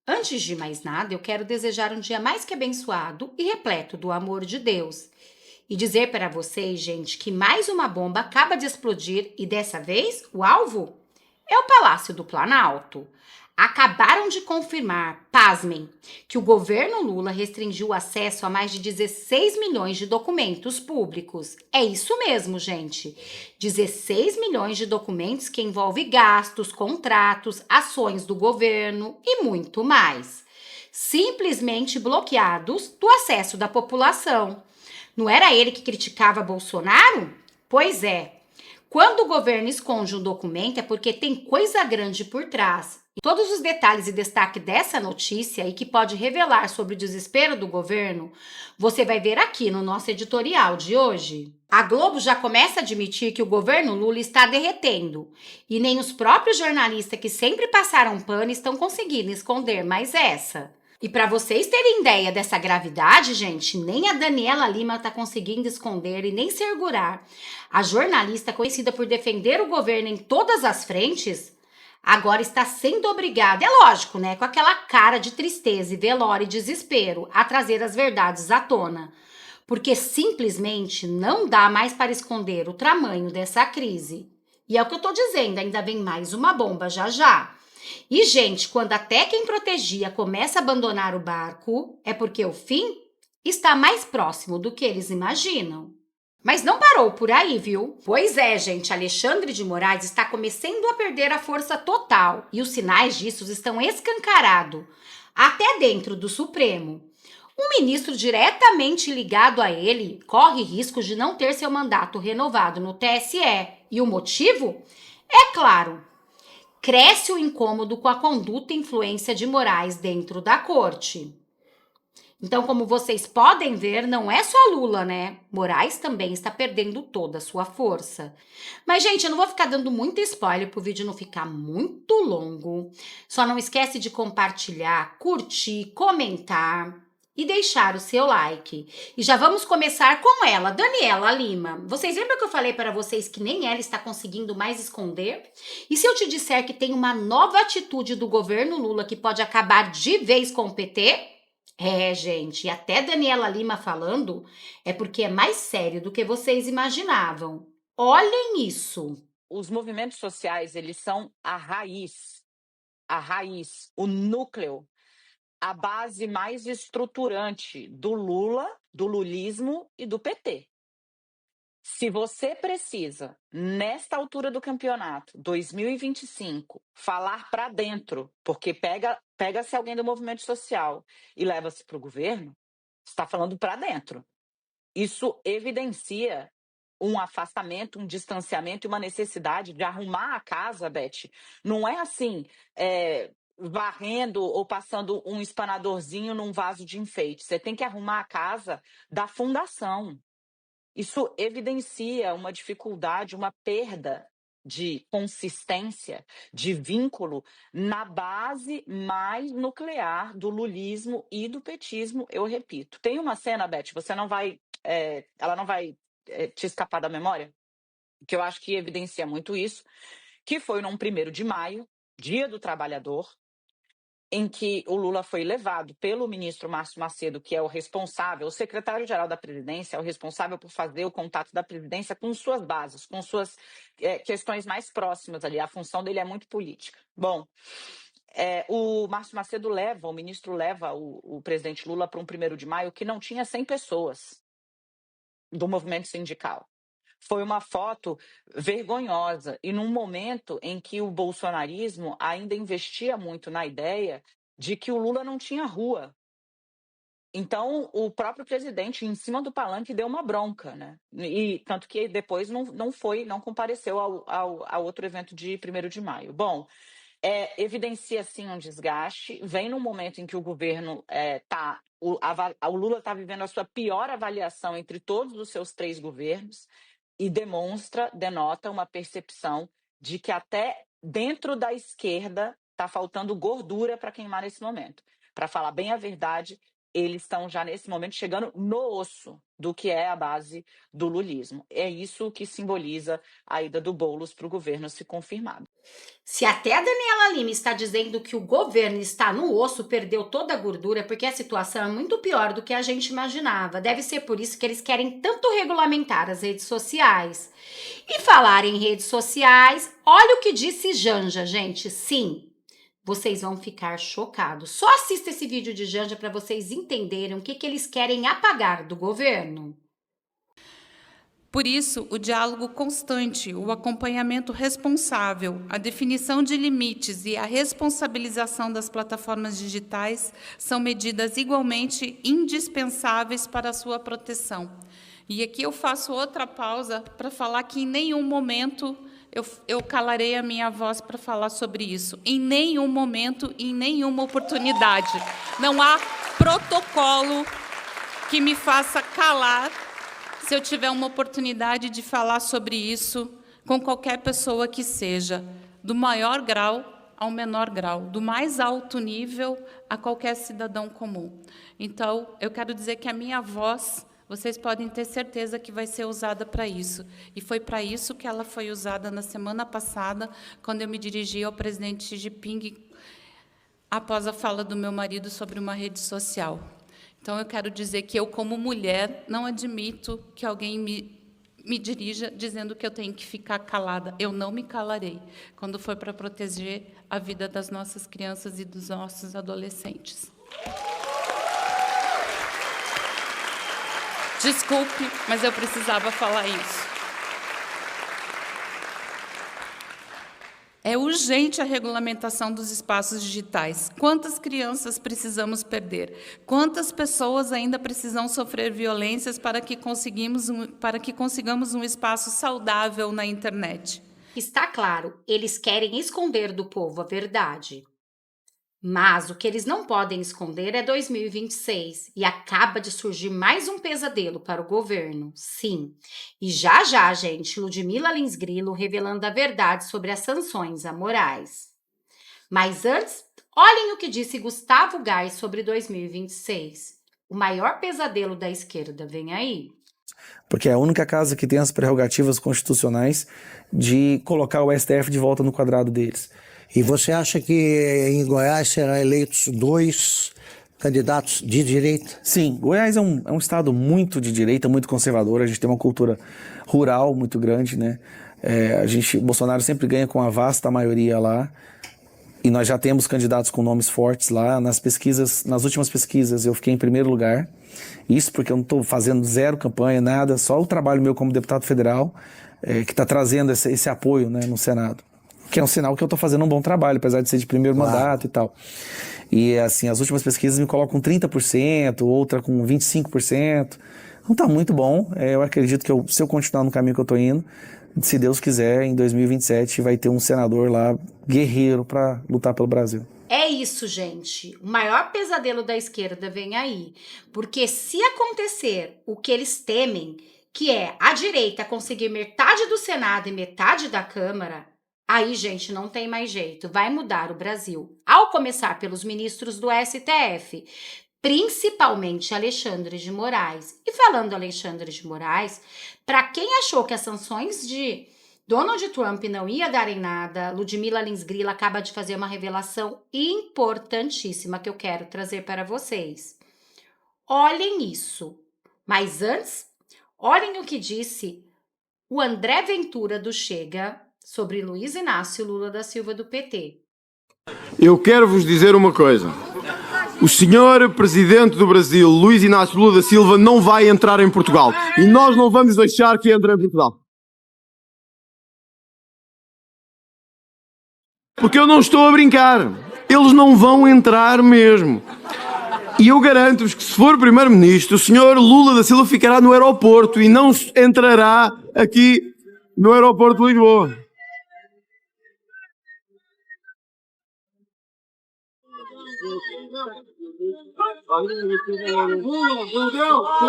Antes de mais nada, eu quero desejar um dia mais que abençoado e repleto do amor de Deus. E dizer para vocês, gente, que mais uma bomba acaba de explodir e dessa vez o alvo é o Palácio do Planalto. Acabaram de confirmar, pasmem, que o governo Lula restringiu o acesso a mais de 16 milhões de documentos públicos. É isso mesmo, gente. 16 milhões de documentos que envolvem gastos, contratos, ações do governo e muito mais. Simplesmente bloqueados do acesso da população. Não era ele que criticava Bolsonaro? Pois é. Quando o governo esconde um documento é porque tem coisa grande por trás. E todos os detalhes e destaque dessa notícia e que pode revelar sobre o desespero do governo, você vai ver aqui no nosso editorial de hoje. A Globo já começa a admitir que o governo Lula está derretendo. E nem os próprios jornalistas que sempre passaram pano estão conseguindo esconder mais essa. E para vocês terem ideia dessa gravidade, gente, nem a Daniela Lima está conseguindo esconder e nem segurar. A jornalista conhecida por defender o governo em todas as frentes, agora está sendo obrigada, é lógico, né, com aquela cara de tristeza e velório e desespero, a trazer as verdades à tona. Porque simplesmente não dá mais para esconder o tamanho dessa crise. E é o que eu tô dizendo, ainda vem mais uma bomba já já. E, gente, quando até quem protegia começa a abandonar o barco, é porque o fim está mais próximo do que eles imaginam. Mas não parou por aí, viu? Pois é, gente, Alexandre de Moraes está começando a perder a força total e os sinais disso estão escancarados, até dentro do Supremo. Um ministro diretamente ligado a ele corre risco de não ter seu mandato renovado no TSE. E o motivo? É claro, cresce o incômodo com a conduta e influência de Moraes dentro da corte. Então, como vocês podem ver, não é só Lula, né? Moraes também está perdendo toda a sua força. Mas, gente, eu não vou ficar dando muito spoiler para o vídeo não ficar muito longo. Só não esquece de compartilhar, curtir, comentar e deixar o seu like. E já vamos começar com ela, Daniela Lima. Vocês lembram que eu falei para vocês que nem ela está conseguindo mais esconder? E se eu te disser que tem uma nova atitude do governo Lula que pode acabar de vez com o PT? É, gente, e até Daniela Lima falando é porque é mais sério do que vocês imaginavam. Olhem isso. Os movimentos sociais, eles são a raiz, o núcleo, a base mais estruturante do Lula, do lulismo e do PT. Se você precisa, nesta altura do campeonato, 2025, falar para dentro, porque pega-se alguém do movimento social e leva-se para o governo, está falando para dentro. Isso evidencia um afastamento, um distanciamento e uma necessidade de arrumar a casa, Beth. Não é assim, varrendo ou passando um espanadorzinho num vaso de enfeite. Você tem que arrumar a casa da fundação. Isso evidencia uma dificuldade, uma perda de consistência, de vínculo na base mais nuclear do lulismo e do petismo, eu repito. Tem uma cena, Beth, você não vai, ela não vai te escapar da memória, que eu acho que evidencia muito isso, que foi num 1º de maio, Dia do Trabalhador, em que o Lula foi levado pelo ministro Márcio Macedo, que é o responsável, o secretário-geral da Previdência, é o responsável por fazer o contato da Previdência com suas bases, com suas questões mais próximas ali. A função dele é muito política. Bom, o Márcio Macedo o ministro leva o presidente Lula para um 1º de maio que não tinha 100 pessoas do movimento sindical. Foi uma foto vergonhosa e num momento em que o bolsonarismo ainda investia muito na ideia de que o Lula não tinha rua. Então, o próprio presidente, em cima do palanque, deu uma bronca, né? E tanto que depois não compareceu ao outro evento de 1º de maio. Bom, evidencia sim um desgaste, vem num momento em que o governo o Lula está vivendo a sua pior avaliação entre todos os seus 3 governos e denota uma percepção de que até dentro da esquerda está faltando gordura para queimar nesse momento. Para falar bem a verdade, eles estão já nesse momento chegando no osso do que é a base do lulismo. É isso que simboliza a ida do Boulos para o governo, se confirmado. Se até a Daniela Lima está dizendo que o governo está no osso, perdeu toda a gordura, porque a situação é muito pior do que a gente imaginava. Deve ser por isso que eles querem tanto regulamentar as redes sociais. E falar em redes sociais, olha o que disse Janja, gente. Sim, vocês vão ficar chocados. Só assista esse vídeo de Janja para vocês entenderem o que eles querem apagar do governo. Por isso, o diálogo constante, o acompanhamento responsável, a definição de limites e a responsabilização das plataformas digitais são medidas igualmente indispensáveis para a sua proteção. E aqui eu faço outra pausa para falar que em nenhum momento eu calarei a minha voz para falar sobre isso. Em nenhum momento, em nenhuma oportunidade. Não há protocolo que me faça calar se eu tiver uma oportunidade de falar sobre isso com qualquer pessoa que seja, do maior grau ao menor grau, do mais alto nível a qualquer cidadão comum. Então, eu quero dizer que a minha voz, vocês podem ter certeza que vai ser usada para isso. E foi para isso que ela foi usada na semana passada, quando eu me dirigi ao presidente Xi Jinping, após a fala do meu marido sobre uma rede social. Então, eu quero dizer que eu, como mulher, não admito que alguém me dirija dizendo que eu tenho que ficar calada. Eu não me calarei quando for para proteger a vida das nossas crianças e dos nossos adolescentes. Desculpe, mas eu precisava falar isso. É urgente a regulamentação dos espaços digitais. Quantas crianças precisamos perder? Quantas pessoas ainda precisam sofrer violências para que consigamos um espaço saudável na internet? Está claro, eles querem esconder do povo a verdade. Mas o que eles não podem esconder é 2026 e acaba de surgir mais um pesadelo para o governo. Sim, e já, gente, Ludmila Lins Grilo revelando a verdade sobre as sanções amorais. Mas antes, olhem o que disse Gustavo Gás sobre 2026. O maior pesadelo da esquerda vem aí. Porque é a única casa que tem as prerrogativas constitucionais de colocar o STF de volta no quadrado deles. E você acha que em Goiás serão eleitos 2 candidatos de direita? Sim, Goiás é um estado muito de direita, muito conservador. A gente tem uma cultura rural muito grande, né? Bolsonaro sempre ganha com a vasta maioria lá. E nós já temos candidatos com nomes fortes lá. Nas últimas pesquisas, eu fiquei em primeiro lugar. Isso porque eu não estou fazendo zero campanha, nada. Só o trabalho meu como deputado federal que está trazendo esse apoio, né, no Senado. Que é um sinal que eu estou fazendo um bom trabalho, apesar de ser de primeiro mandato e tal. E, assim, as últimas pesquisas me colocam 30%, outra com 25%. Não está muito bom. Eu acredito que se eu continuar no caminho que eu estou indo, se Deus quiser, em 2027 vai ter um senador lá, guerreiro, para lutar pelo Brasil. É isso, gente. O maior pesadelo da esquerda vem aí. Porque se acontecer o que eles temem, que é a direita conseguir metade do Senado e metade da Câmara, aí, gente, não tem mais jeito. Vai mudar o Brasil. Ao começar pelos ministros do STF, principalmente Alexandre de Moraes. E falando Alexandre de Moraes, para quem achou que as sanções de Donald Trump não ia dar em nada, Ludmila Lins Grilo acaba de fazer uma revelação importantíssima que eu quero trazer para vocês. Olhem isso. Mas antes, olhem o que disse o André Ventura do Chega sobre Luiz Inácio Lula da Silva do PT. Eu quero vos dizer uma coisa. O senhor presidente do Brasil, Luiz Inácio Lula da Silva, não vai entrar em Portugal. E nós não vamos deixar que entre em Portugal. Porque eu não estou a brincar. Eles não vão entrar mesmo. E eu garanto-vos que se for primeiro-ministro, o senhor Lula da Silva ficará no aeroporto e não entrará aqui no aeroporto de Lisboa.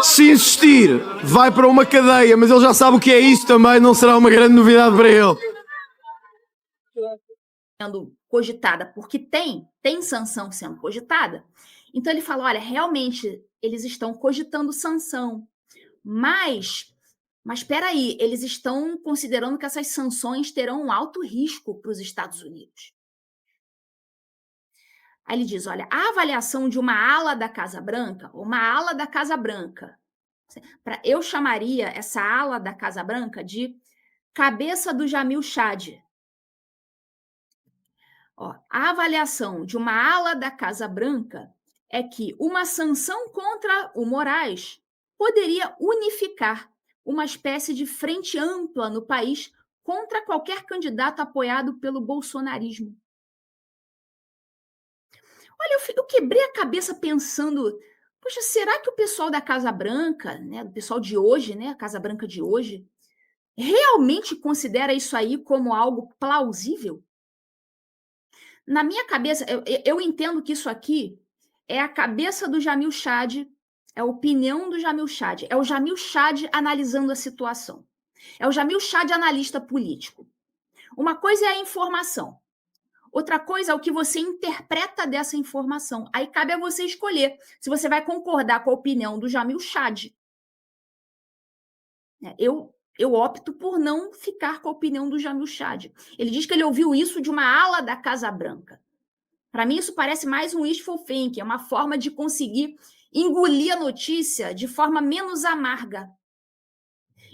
Se insistir, vai para uma cadeia, mas ele já sabe o que é isso também, não será uma grande novidade para ele. sendo cogitada, porque tem sanção sendo cogitada. Então ele fala, olha, realmente eles estão cogitando sanção, mas espera aí, eles estão considerando que essas sanções terão um alto risco para os Estados Unidos. Aí ele diz, olha, a avaliação de uma ala da Casa Branca, eu chamaria essa ala da Casa Branca de cabeça do Jamil Chad. Ó, a avaliação de uma ala da Casa Branca é que uma sanção contra o Moraes poderia unificar uma espécie de frente ampla no país contra qualquer candidato apoiado pelo bolsonarismo. Olha, eu quebrei a cabeça pensando, poxa, será que o pessoal da Casa Branca, né, o pessoal de hoje, né, a Casa Branca de hoje, realmente considera isso aí como algo plausível? Na minha cabeça, eu entendo que isso aqui é a cabeça do Jamil Chad, é a opinião do Jamil Chad, é o Jamil Chad analisando a situação. É o Jamil Chad analista político. Uma coisa é a informação. Outra coisa é o que você interpreta dessa informação. Aí cabe a você escolher se você vai concordar com a opinião do Jamil Chad. Eu opto por não ficar com a opinião do Jamil Chad. Ele diz que ele ouviu isso de uma ala da Casa Branca. Para mim, isso parece mais um wishful thinking, é uma forma de conseguir engolir a notícia de forma menos amarga.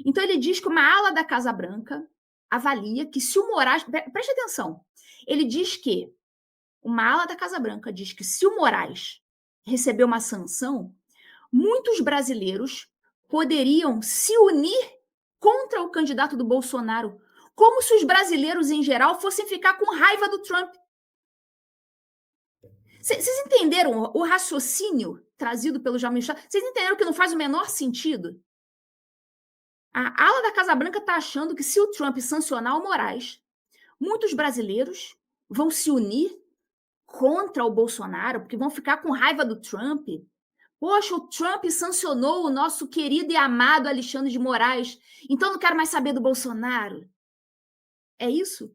Então, ele diz que uma ala da Casa Branca avalia que se o Moraes... Preste atenção. Ele diz que uma ala da Casa Branca diz que se o Moraes receber uma sanção, muitos brasileiros poderiam se unir contra o candidato do Bolsonaro, como se os brasileiros, em geral, fossem ficar com raiva do Trump. Vocês entenderam o raciocínio trazido pelo Jamil Chad? Vocês entenderam que não faz o menor sentido? A ala da Casa Branca está achando que se o Trump sancionar o Moraes, muitos brasileiros vão se unir contra o Bolsonaro, porque vão ficar com raiva do Trump. Poxa, o Trump sancionou o nosso querido e amado Alexandre de Moraes, então não quero mais saber do Bolsonaro. É isso?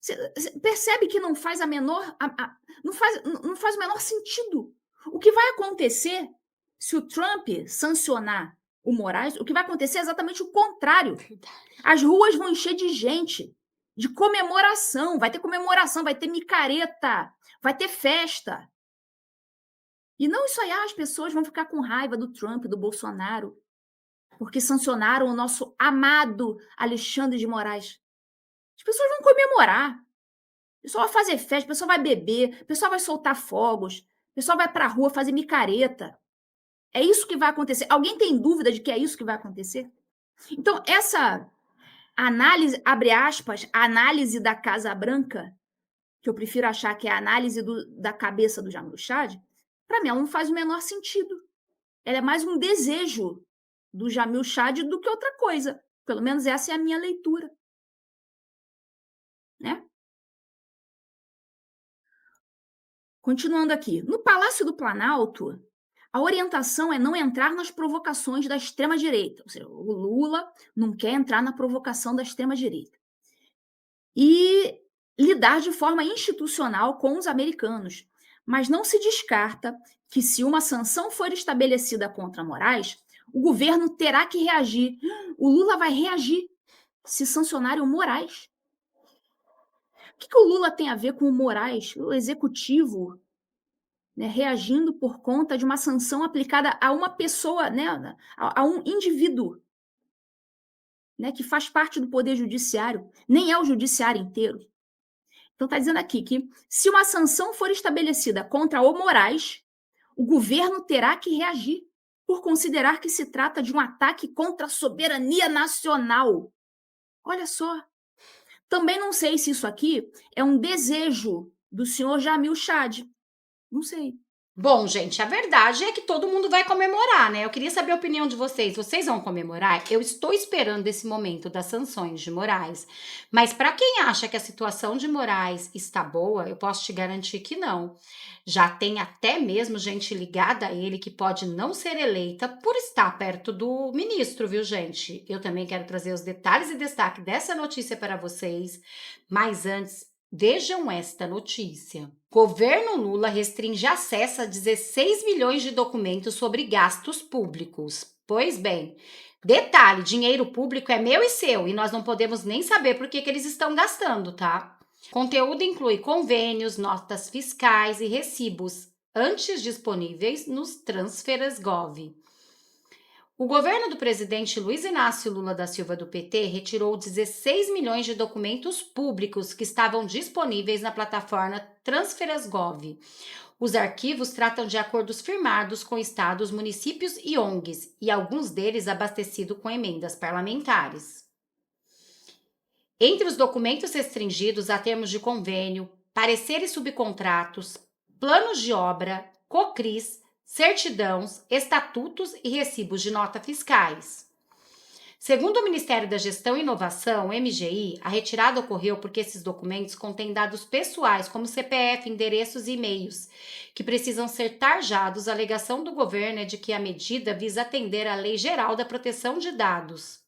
Você percebe que não faz não faz o menor sentido. O que vai acontecer se o Trump sancionar o Moraes, o que vai acontecer é exatamente o contrário. As ruas vão encher de gente, de comemoração, vai ter micareta, vai ter festa. E não isso aí, as pessoas vão ficar com raiva do Trump, do Bolsonaro, porque sancionaram o nosso amado Alexandre de Moraes. As pessoas vão comemorar. O pessoal vai fazer festa, o pessoal vai beber, o pessoal vai soltar fogos, o pessoal vai para a rua fazer micareta. É isso que vai acontecer. Alguém tem dúvida de que é isso que vai acontecer? Então, essa análise, abre aspas, a análise da Casa Branca, que eu prefiro achar que é a análise da cabeça do Jamil Chad, para mim ela não faz o menor sentido. Ela é mais um desejo do Jamil Chad do que outra coisa. Pelo menos essa é a minha leitura. Né? Continuando aqui. No Palácio do Planalto, a orientação é não entrar nas provocações da extrema-direita. Ou seja, o Lula não quer entrar na provocação da extrema-direita. E lidar de forma institucional com os americanos. Mas não se descarta que, se uma sanção for estabelecida contra Moraes, o governo terá que reagir. O Lula vai reagir se sancionarem o Moraes. O que o Lula tem a ver com o Moraes, o executivo, né, reagindo por conta de uma sanção aplicada a uma pessoa, né, a um indivíduo, né, que faz parte do Poder Judiciário, nem é o Judiciário inteiro. Então está dizendo aqui que, se uma sanção for estabelecida contra o Moraes, o governo terá que reagir por considerar que se trata de um ataque contra a soberania nacional. Olha só. Também não sei se isso aqui é um desejo do senhor Jamil Chad. Não sei. Bom, gente, a verdade é que todo mundo vai comemorar, né? Eu queria saber a opinião de vocês. Vocês vão comemorar? Eu estou esperando esse momento das sanções de Moraes. Mas para quem acha que a situação de Moraes está boa, eu posso te garantir que não. Já tem até mesmo gente ligada a ele que pode não ser eleita por estar perto do ministro, viu, gente? Eu também quero trazer os detalhes e destaque dessa notícia para vocês. Mas antes, vejam esta notícia. Governo Lula restringe acesso a 16 milhões de documentos sobre gastos públicos. Pois bem, detalhe, dinheiro público é meu e seu e nós não podemos nem saber por que eles estão gastando, tá? Conteúdo inclui convênios, notas fiscais e recibos, antes disponíveis nos Transferas Gov. O governo do presidente Luiz Inácio Lula da Silva do PT retirou 16 milhões de documentos públicos que estavam disponíveis na plataforma Transferas Gov. Os arquivos tratam de acordos firmados com estados, municípios e ONGs, e alguns deles abastecidos com emendas parlamentares. Entre os documentos restringidos há termos de convênio, pareceres subcontratos, planos de obra, COCRIS, certidões, estatutos e recibos de nota fiscais. Segundo o Ministério da Gestão e Inovação, MGI, a retirada ocorreu porque esses documentos contêm dados pessoais, como CPF, endereços e e-mails, que precisam ser tarjados. A alegação do governo é de que a medida visa atender à Lei Geral da Proteção de Dados.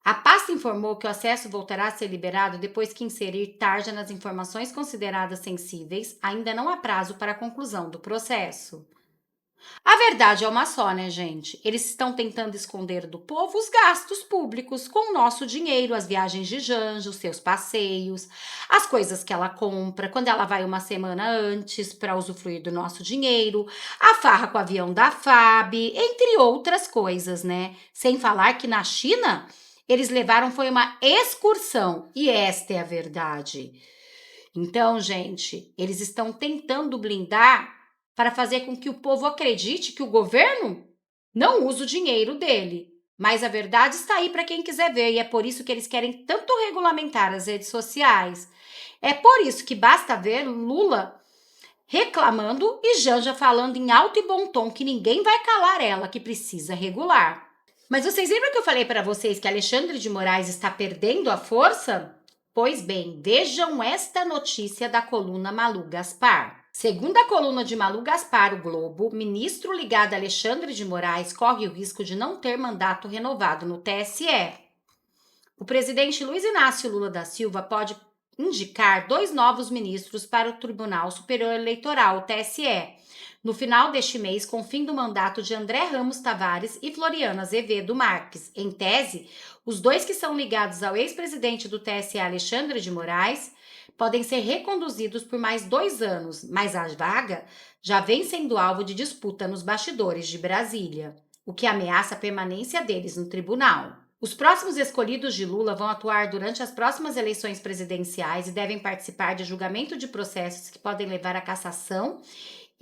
A pasta informou que o acesso voltará a ser liberado depois que inserir tarja nas informações consideradas sensíveis. Ainda não há prazo para a conclusão do processo. A verdade é uma só, né, gente? Eles estão tentando esconder do povo os gastos públicos com o nosso dinheiro, as viagens de Janja, os seus passeios, as coisas que ela compra, quando ela vai uma semana antes para usufruir do nosso dinheiro, a farra com o avião da FAB, entre outras coisas, né? Sem falar que na China eles levaram foi uma excursão, e esta é a verdade. Então, gente, eles estão tentando blindar para fazer com que o povo acredite que o governo não usa o dinheiro dele. Mas a verdade está aí para quem quiser ver, e é por isso que eles querem tanto regulamentar as redes sociais. É por isso que basta ver Lula reclamando e Janja falando em alto e bom tom que ninguém vai calar ela, que precisa regular. Mas vocês lembram que eu falei para vocês que Alexandre de Moraes está perdendo a força? Pois bem, vejam esta notícia da coluna Malu Gaspar. Segundo a coluna de Malu Gaspar, o Globo, ministro ligado a Alexandre de Moraes corre o risco de não ter mandato renovado no TSE. O presidente Luiz Inácio Lula da Silva pode indicar 2 novos ministros para o Tribunal Superior Eleitoral, o TSE, no final deste mês, com o fim do mandato de André Ramos Tavares e Floriano Azevedo Marques. Em tese, os 2 que são ligados ao ex-presidente do TSE, Alexandre de Moraes, podem ser reconduzidos por mais 2 anos, mas a vaga já vem sendo alvo de disputa nos bastidores de Brasília, o que ameaça a permanência deles no tribunal. Os próximos escolhidos de Lula vão atuar durante as próximas eleições presidenciais e devem participar de julgamento de processos que podem levar à cassação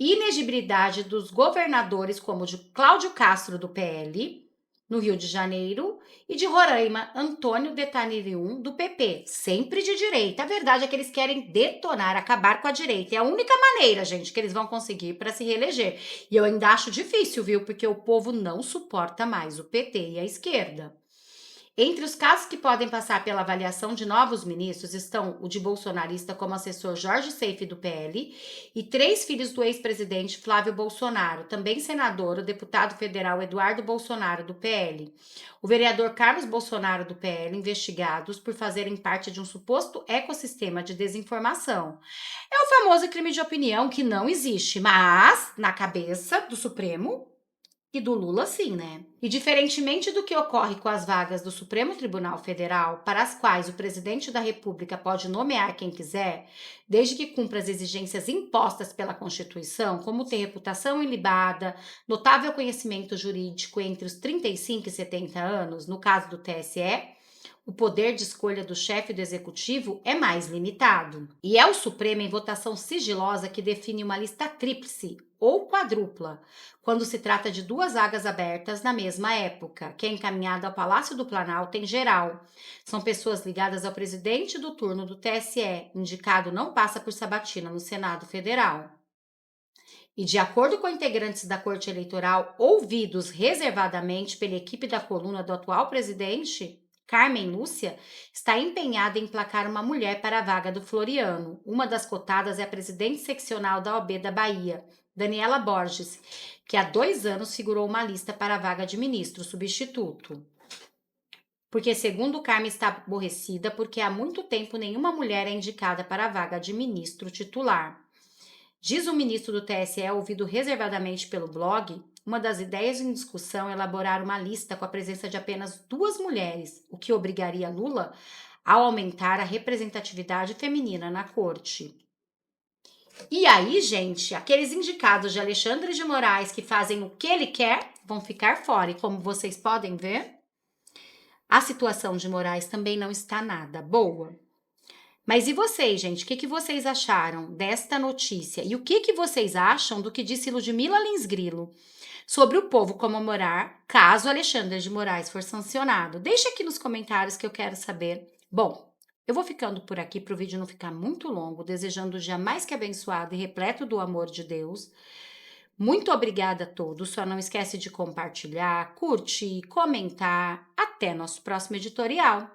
e inegibilidade dos governadores como de Cláudio Castro, do PL, no Rio de Janeiro, e de Roraima, Antônio Detanirium, do PP, sempre de direita. A verdade é que eles querem detonar, acabar com a direita. É a única maneira, gente, que eles vão conseguir para se reeleger. E eu ainda acho difícil, viu? Porque o povo não suporta mais o PT e a esquerda. Entre os casos que podem passar pela avaliação de novos ministros estão o de bolsonarista como assessor Jorge Seife, do PL, e 3 filhos do ex-presidente Flávio Bolsonaro, também senador, o deputado federal Eduardo Bolsonaro, do PL, o vereador Carlos Bolsonaro, do PL, investigados por fazerem parte de um suposto ecossistema de desinformação. É o famoso crime de opinião que não existe, mas na cabeça do Supremo e do Lula, sim, né? E diferentemente do que ocorre com as vagas do Supremo Tribunal Federal, para as quais o presidente da República pode nomear quem quiser, desde que cumpra as exigências impostas pela Constituição, como ter reputação ilibada, notável conhecimento jurídico entre os 35 e 70 anos, no caso do TSE, O poder de escolha do chefe do executivo é mais limitado. E é o Supremo em votação sigilosa que define uma lista tríplice ou quadrupla, quando se trata de 2 vagas abertas na mesma época, que é encaminhada ao Palácio do Planalto em geral. São pessoas ligadas ao presidente do turno do TSE, indicado não passa por sabatina no Senado Federal. E de acordo com integrantes da Corte Eleitoral ouvidos reservadamente pela equipe da coluna do atual presidente, Carmen Lúcia, está empenhada em emplacar uma mulher para a vaga do Floriano. Uma das cotadas é a presidente seccional da OAB da Bahia, Daniela Borges, que há 2 anos figurou uma lista para a vaga de ministro substituto. Porque, segundo Carmen, está aborrecida porque há muito tempo nenhuma mulher é indicada para a vaga de ministro titular. Diz o ministro do TSE, ouvido reservadamente pelo blog, uma das ideias em discussão é elaborar uma lista com a presença de apenas 2 mulheres, o que obrigaria Lula a aumentar a representatividade feminina na corte. E aí, gente, aqueles indicados de Alexandre de Moraes que fazem o que ele quer vão ficar fora. E como vocês podem ver, a situação de Moraes também não está nada boa. Mas e vocês, gente? O que vocês acharam desta notícia? E o que vocês acham do que disse Ludmila Lins Grilo sobre o povo comemorar caso Alexandre de Moraes for sancionado? Deixa aqui nos comentários que eu quero saber. Bom, eu vou ficando por aqui para o vídeo não ficar muito longo, desejando o dia mais que abençoado e repleto do amor de Deus. Muito obrigada a todos. Só não esquece de compartilhar, curtir, comentar. Até nosso próximo editorial.